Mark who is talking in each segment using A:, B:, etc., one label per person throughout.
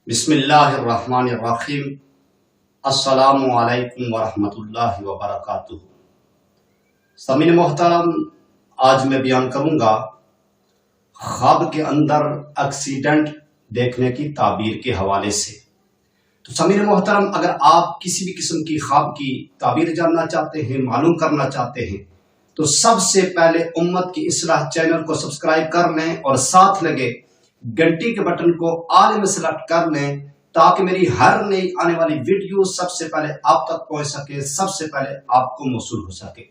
A: बिस्मिल्लाहिर्रहमानिर्रहीम। अस्सलामु अलैकुम वरहमतुल्लाहि वबरकातुहू। समीन मोहतरम, आज मैं बयान करूंगा ख्वाब के अंदर एक्सीडेंट देखने की ताबीर के हवाले से। तो समीन मोहतरम, अगर आप किसी भी किस्म की ख्वाब की ताबीर जानना चाहते हैं, मालूम करना चाहते हैं, तो सबसे पहले उम्मत की इस्लाह चैनल को सब्सक्राइब कर लें और साथ लगे घंटी के बटन को आल में सेलेक्ट कर लें, ताकि मेरी हर नई आने वाली वीडियो सबसे पहले आप तक पहुंच सके, सबसे पहले आपको मौसूल हो सके।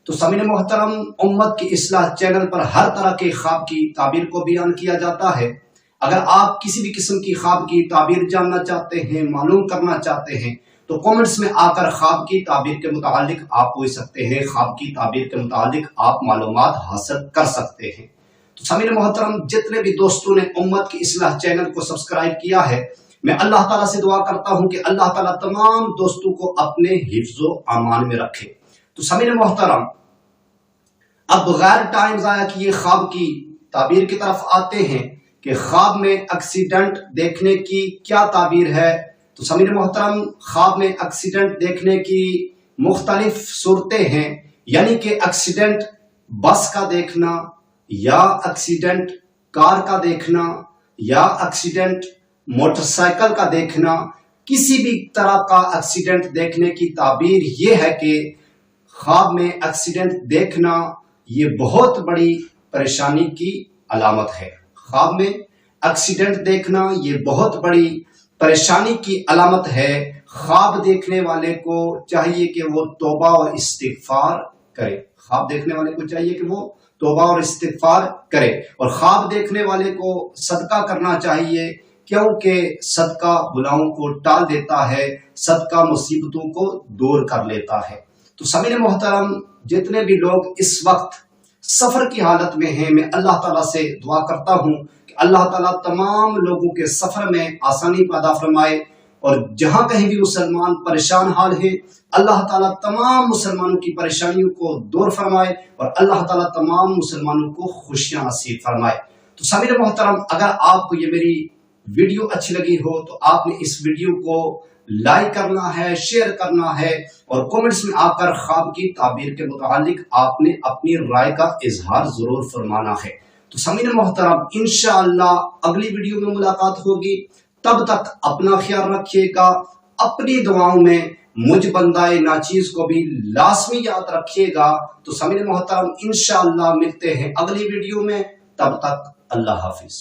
A: तो समीन मोहतरम, उम्मत की इस्लाह चैनल पर हर तरह के ख्वाब की ताबीर को बयान किया जाता है। अगर आप किसी भी किस्म की ख्वाब की ताबीर जानना चाहते हैं, मालूम करना चाहते हैं, तो कमेंट्स में आकर ख्वाब की ताबीर के मुतालिक आप पूछ सकते हैं, ख्वाब की ताबीर के मुतालिक आप मालूमात हासिल कर सकते हैं। तो समीन मोहतरम, जितने भी दोस्तों ने उम्मत की इस्लाह चैनल को सब्सक्राइब किया है, मैं अल्लाह ताला से दुआ करता हूं कि अल्लाह ताला तमाम दोस्तों को अपने हिफ्ज़ो अमान में रखे। तो समीन मोहतरम, अब बगैर टाइम ज़ाया किए ख्वाब की ताबीर की तरफ आते हैं कि ख्वाब में एक्सीडेंट देखने की क्या ताबीर है। तो समीन मोहतरम, ख्वाब में एक्सीडेंट देखने की मुख्तलिफ सूरतें हैं, यानी कि एक्सीडेंट बस का देखना, या एक्सीडेंट कार का देखना, या एक्सीडेंट मोटरसाइकिल का देखना। किसी भी तरह का एक्सीडेंट देखने की ताबीर यह है कि ख्वाब में एक्सीडेंट देखना ये बहुत बड़ी परेशानी की अलामत है। ख्वाब में एक्सीडेंट देखना ये बहुत बड़ी परेशानी की अलामत है। ख्वाब देखने वाले को चाहिए कि वो तौबा और इस्तिगफार करे। ख्वाब देखने वाले को चाहिए कि वो तौबा और इस्तिगफार करे, और ख्वाब देखने वाले को सदका करना चाहिए, क्योंकि सदका गुनाहों को टाल देता है, सदका मुसीबतों को दूर कर लेता है। तो समीन मोहतरम, जितने भी लोग इस वक्त सफर की हालत में हैं, मैं अल्लाह ताला से दुआ करता हूं कि अल्लाह ताला तमाम लोगों के सफर में आसानी पैदा फरमाए, और जहां कहीं भी मुसलमान परेशान हाल है, अल्लाह ताला तमाम मुसलमानों की परेशानियों को दूर फरमाए, और अल्लाह ताला तमाम मुसलमानों को खुशियां नसीब फरमाए। तो समीन मोहतरम, अगर आपको ये मेरी वीडियो अच्छी लगी हो तो आपने इस वीडियो को लाइक करना है, शेयर करना है, और कमेंट्स में आकर ख्वाब की ताबीर के मुतालिक आपने अपनी राय का इजहार जरूर फरमाना है। तो समीन मोहतरम, इंशाअल्लाह अगली वीडियो में मुलाकात होगी। तब तक अपना ख्याल रखिएगा, अपनी दुआओं में मुझ बंदाए नाचीज को भी लाजमी याद रखिएगा। तो समीन मोहतरम, इंशाअल्लाह मिलते हैं अगली वीडियो में। तब तक अल्लाह हाफिज।